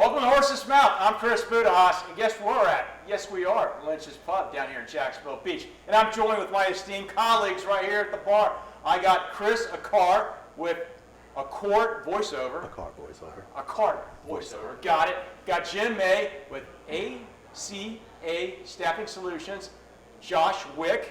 Welcome to Horse's Mouth. I'm Chris Budihas, and guess where we're at? Yes, we are. Lynch's Pub down here in Jacksonville Beach. And I'm joined with my esteemed colleagues right here at the bar. I got Chris Aquart with Aquart voiceover. Aquart voiceover. Got it. Got Jim May with ACA Staffing Solutions. Josh Wicke,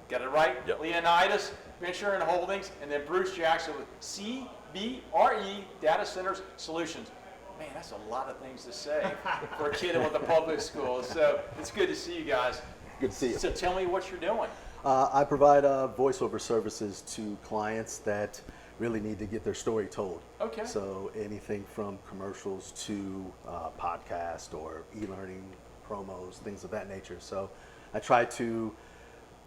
got it right? Yep. Leonidas Venture and Holdings, and then Bruce Jackson with CBRE Data Centers Solutions. Man, that's a lot of things to say for a kid with a public school. So it's good to see you guys. Good to see you. So tell me what you're doing. I provide voiceover services to clients that really need to get their story told. Okay. So anything from commercials to podcast or e-learning promos, things of that nature. So I try to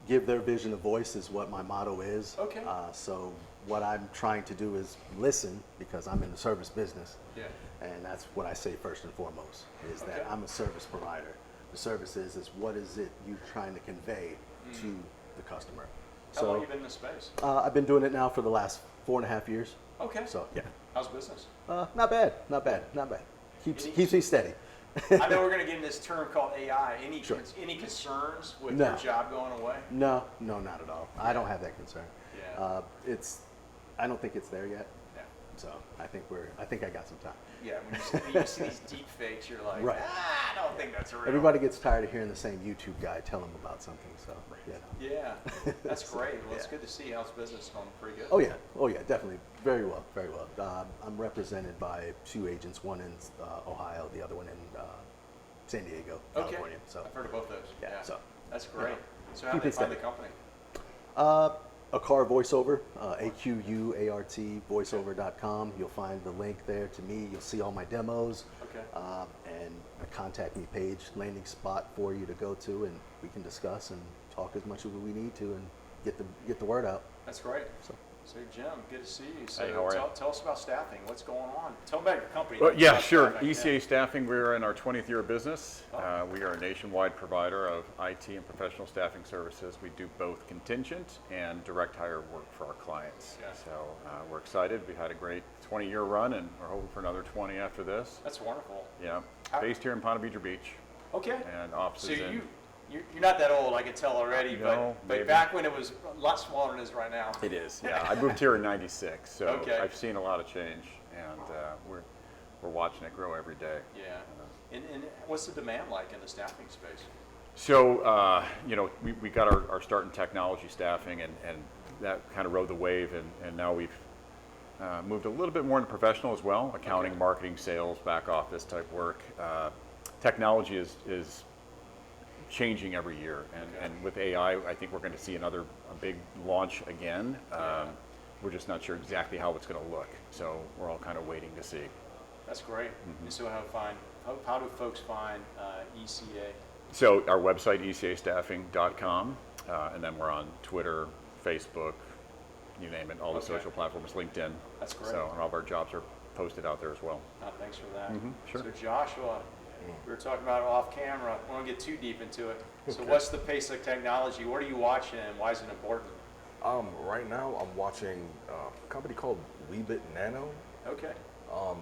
give their vision a voice is what my motto is. Okay. So what I'm trying to do is listen, because I'm in the service business. Yeah. And that's what I say first and foremost, is that Okay. I'm a service provider. The service is what is it you're trying to convey to the customer. How long have you been in this space? I've been doing it now for the last 4.5 years. Okay. So yeah. How's business? Not bad. Keeps me steady. I know we're going to get in this term called AI. Sure. Any concerns with No. your job going away? No, not at all. I don't have that concern. Yeah. I don't think it's there yet. Yeah. So I think I got some time. Yeah, when you see these deep fakes, you're like, Right. I don't think that's real. Everybody gets tired of hearing the same YouTube guy tell them about something. So yeah. Yeah, that's great. Well, it's Yeah. good to see. How's business going? Pretty good? Oh yeah, definitely. Very well. I'm represented by 2 agents, one in Ohio, the other one in San Diego, California. Okay. So I've heard of both those. Yeah, so, that's great. yeah. So how Keep do they it find the steady. company? Aquart voiceover, AQUART voiceover.com. You'll find the link there to me. You'll see all my demos. Okay. And a contact me page, landing spot for you to go to, and we can discuss and talk as much as we need to and get the word out. That's great. So Jim, good to see you. So Hey, how are you? tell us about staffing. What's going on? Tell me about your company. Well, yeah, About sure. staffing. ECA Staffing, we're in our 20th year of business. Oh. We are a nationwide provider of IT and professional staffing services. We do both contingent and direct hire work for our clients. Yeah. So we're excited. We had a great 20-year run, and we're hoping for another 20 after this. That's wonderful. Yeah, How- based here in Ponte Vedra Beach, Okay. and offices So in. you're not that old, I can tell already, No, but maybe. back when it was a lot smaller than it is right now. It is, yeah. I moved here in '96, so Okay. I've seen a lot of change, and we're watching it grow every day. Yeah. And what's the demand like in the staffing space? So, we got our start in technology staffing, and that kind of rode the wave, and now we've moved a little bit more into professional as well, accounting, Okay. marketing, sales, back office type work. Technology is changing every year, Okay. and with AI, I think we're going to see a big launch again. Yeah. We're just not sure exactly how it's going to look, so we're all kind of waiting to see. That's great. Mm-hmm. And so how do folks find ECA? So our website, ecastaffing.com, and then we're on Twitter, Facebook, you name it, all the Okay. social platforms, LinkedIn. That's great. So, and all of our jobs are posted out there as well. Thanks for that. Sure. So Joshua, we were talking about it off camera. I won't get too deep into it. So Okay. what's the pace of technology? What are you watching and why is it important? Right now I'm watching a company called Wicke Nano. Okay.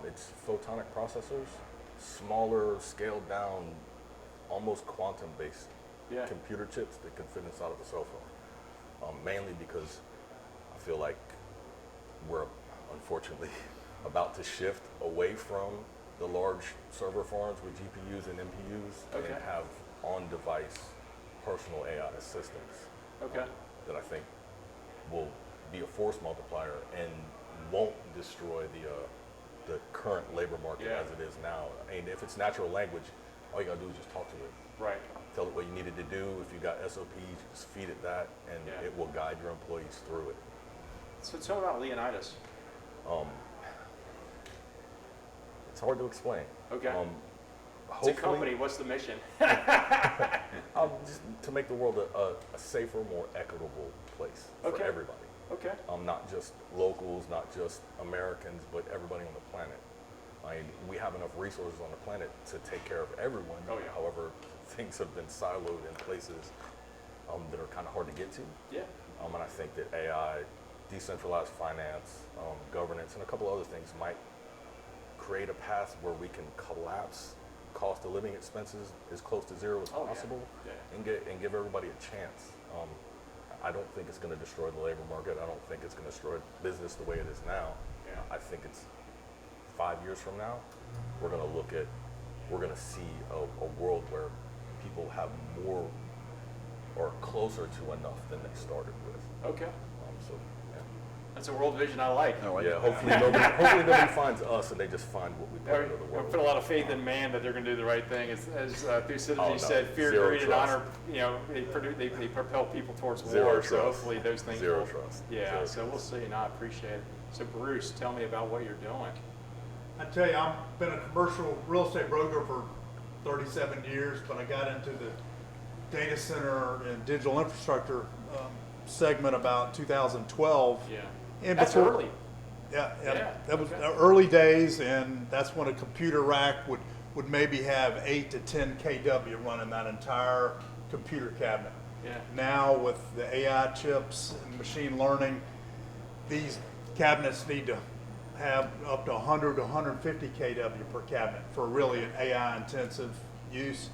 It's photonic processors, smaller, scaled down, almost quantum-based Yeah. computer chips that can fit inside of a cell phone. Mainly because I feel like we're unfortunately about to shift away from the large server farms with GPUs and MPUs Okay. and have on-device personal AI assistants. Okay. That I think will be a force multiplier and won't destroy the current labor market Yeah. as it is now. I mean, if it's natural language, all you gotta do is just talk to it. Right. Tell it what you needed to do. If you got SOPs, just feed it that, and Yeah. it will guide your employees through it. So tell me about Leonidas. It's hard to explain. Okay. It's a Hopefully, company. What's the mission? just to make the world a safer, more equitable place for Okay. everybody. Okay. Not just locals, not just Americans, but everybody on the planet. I mean, we have enough resources on the planet to take care of everyone. Oh, yeah. However, things have been siloed in places that are kind of hard to get to. Yeah. And I think that AI, decentralized finance, governance, and a couple other things might create a path where we can collapse cost of living expenses as close to zero as possible, and give everybody a chance. I don't think it's going to destroy the labor market. I don't think it's going to destroy business the way it is now. I think it's 5 years from now, we're going to see a world where people have more or closer to enough than they started with. Okay. So, yeah. That's a world vision I like. Yeah, hopefully nobody finds us and they just find what we put into the I world. put a lot of faith in man that they're going to do the right thing. As Thucydides Oh, no. said, fear, Zero greed, and trust. honor, they propel people towards Zero war. trust. So hopefully those things Zero will. trust. Yeah, Zero so trust. we'll see. And I appreciate it. So Bruce, tell me about what you're doing. I tell you, I've been a commercial real estate broker for 37 years, but I got into the data center and digital infrastructure segment about 2012. Yeah. And That's before- early. Yeah, Yeah, that was okay. early days, and that's when a computer rack would maybe have 8 to 10 kW running that entire computer cabinet. Yeah. Now with the AI chips and machine learning, these cabinets need to have up to 100 to 150 kW per cabinet for really an AI intensive use.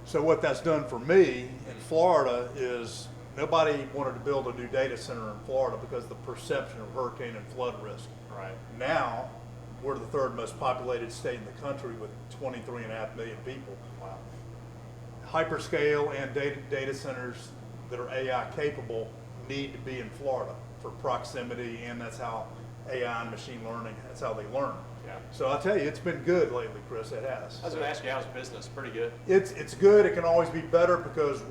So what that's done for me in Florida is nobody wanted to build a new data center in Florida because of the perception of hurricane and flood risk. Right. Now, we're the third most populated state in the country with 23.5 million people. Wow. Hyperscale and data centers that are AI capable need to be in Florida for proximity, and that's how AI and machine learning, that's how they learn. Yeah. So I'll tell you, it's been good lately, Chris, it has. I was going to ask you, how's business? Pretty good. It's good, it can always be better because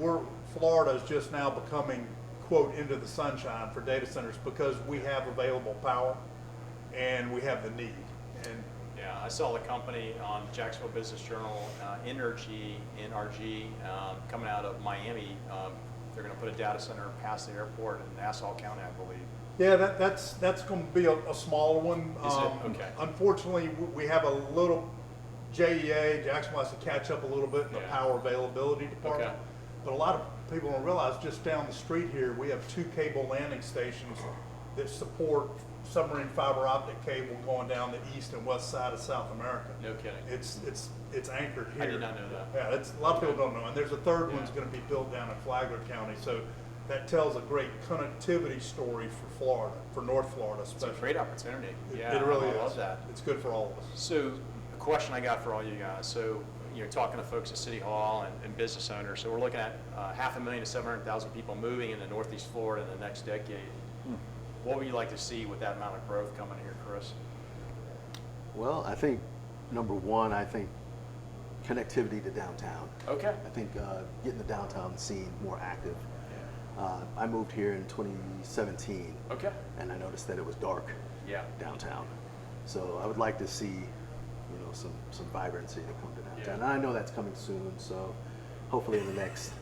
Florida is just now becoming, quote, into the sunshine for data centers because we have available power and we have the need. And Yeah, I saw the company on Jacksonville Business Journal, NRG, coming out of Miami. They're going to put a data center past the airport in Nassau County, I believe. yeah, that's going to be a smaller one. Is it? Okay. Unfortunately, we have a little JEA, Jacksonville has to catch up a little bit in the Yeah. power availability department. Okay. But a lot of people don't realize just down the street here, we have 2 cable landing stations that support submarine fiber optic cable going down the east and west side of South America. No kidding. It's anchored here. I did not know that. Yeah, a lot of people don't know. And there's a third Yeah. one's going to be built down in Flagler County. So that tells a great connectivity story for Florida, for North Florida It's a especially. great opportunity. Yeah, It really I is. love that. It's good for all of us. So, a question I got for all you guys. So, talking to folks at City Hall and business owners. So, we're looking at 500,000 to 700,000 people moving into Northeast Florida in the next decade. What would you like to see with that amount of growth coming here, Chris? Well, I think number one, I think connectivity to downtown. Okay. I think getting the downtown scene more active. I moved here in 2017, Okay. and I noticed that it was dark Yeah. downtown. So I would like to see, some vibrancy to come to downtown. Yeah. And I know that's coming soon, so hopefully in the next,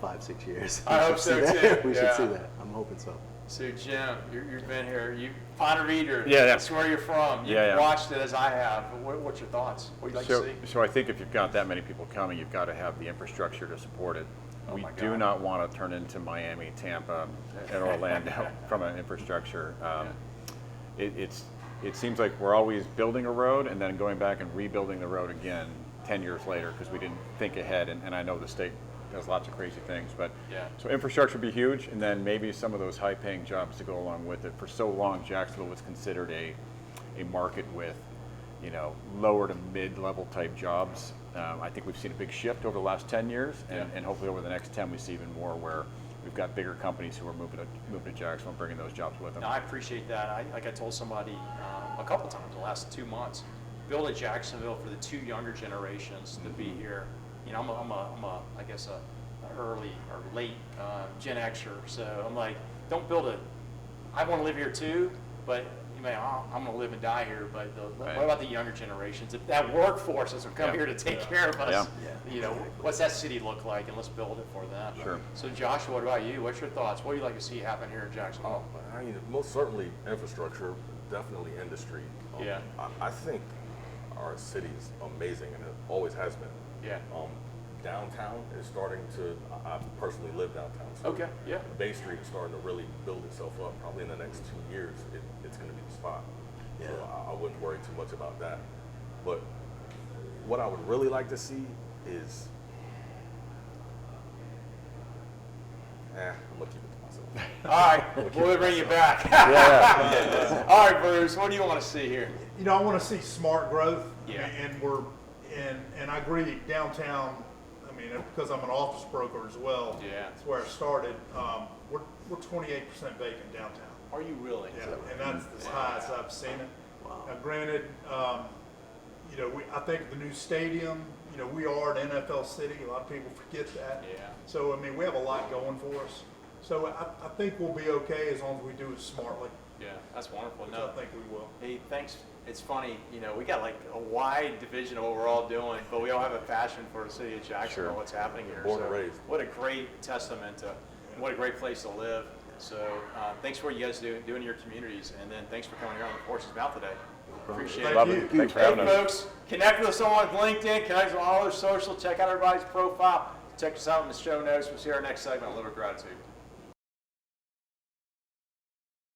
5-6 years. I hope should so, see that. too. We Yeah. should see that. I'm hoping so. So Jim, you've been here. You fine reader. Yeah, yeah. That's where you're from. You've Yeah, yeah. watched it as I have. What's your thoughts? What would you like to see? So I think if you've got that many people coming, you've got to have the infrastructure to support it. Oh We my do God. not want to turn into Miami, Tampa, and Orlando from an infrastructure. It seems like we're always building a road and then going back and rebuilding the road again 10 years later because we didn't think ahead. And I know the state does lots of crazy things, but Yeah. so infrastructure would be huge, and then maybe some of those high-paying jobs to go along with it. For so long, Jacksonville was considered a market with, lower to mid-level type jobs. I think we've seen a big shift over the last 10 years, and hopefully over the next 10 we see even more where we've got bigger companies who are moving to Jacksonville and bringing those jobs with them. No, I appreciate that. Like I told somebody a couple times the last 2 months, build a Jacksonville for the 2 younger generations to be here. I'm I guess a early or late Gen Xer, so I'm like, don't build I want to live here too, but I'm going to live and die here. But what about the younger generations? If that workforce is come here to take care of us, what's that city look like, and let's build it for them. Sure. So Joshua, what about you? What's your thoughts? What would you like to see happen here in Jacksonville? I mean, most certainly infrastructure, definitely industry. Yeah. I think our city is amazing, and it always has been. Yeah. Downtown is starting to, I personally live downtown. So Okay, yeah. Bay Street is starting to really build itself up. Probably in the next 2 years, it's going to be the spot. Yeah. So I wouldn't worry too much about that. But what I would really like to see is, I'm gonna keep it to myself. All right, we'll bring you back. All right, Bruce, what do you want to see here? You know, I want to see smart growth. Yeah. And I agree, downtown, I mean, because I'm an office broker as well. Yeah. That's where I started. We're 28% vacant downtown. Are you really? Yeah, and that's as high as I've seen it. Wow. Now, granted, you know, I think the new stadium, you know, we are an NFL city. A lot of people forget that. Yeah. So, I mean, we have a lot going for us. So I think we'll be okay as long as we do it smartly. Yeah, that's wonderful. Which No, I think we will. hey, thanks. It's funny, you know, we got like a wide division of what we're all doing, but we all have a passion for the city of Jacksonville, Sure. what's happening here. Born and raised. What a great testament to what a great place to live. So thanks for what you guys do in your communities, and then thanks for coming here on the Horse's Mouth today. Appreciate it. Thank Love you. it. Thanks for Hey, having us. folks, connect with us on LinkedIn, connect with all other social, check out everybody's profile. Check us out in the show notes. We'll see our next segment on Live with Gratitude.